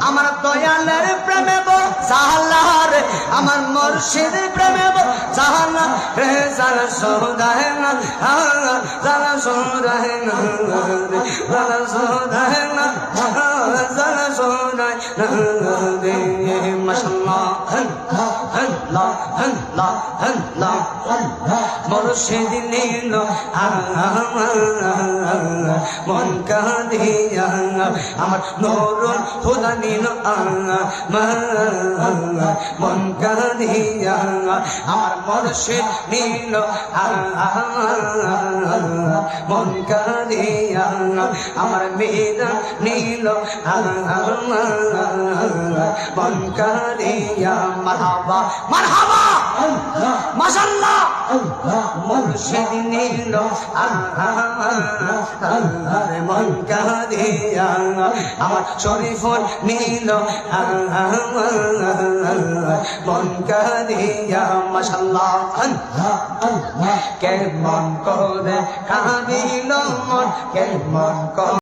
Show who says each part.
Speaker 1: আমার দয়ালের প্রেমে সাহালার আমার মুর্শিদ প্রেমে সাহালা রে জানা সোদায় না জানা সোদায় না জানা সোদায় না জানা সোদায় না মাশাআল্লাহ আল্লাহ আল্লাহ আল্লাহ মুর্শিদ নীল মন কাঁদিয়া আমার নূরুল হুদা নীল মন কাঁদিয়া আমার মুর্শিদ নীল মন কাঁদিয়া আমার মেয়েরা নীল মন কাঁদিয়া মারহাবা মারহাবা মাশাআল্লাহ মুর্শিদ নীল মন কাঁদিয়া আমার শরীফুল নীল মন কাঁদিয়া মাশাআল্লাহ কেমন করে কাঁদিল মন কেমন করে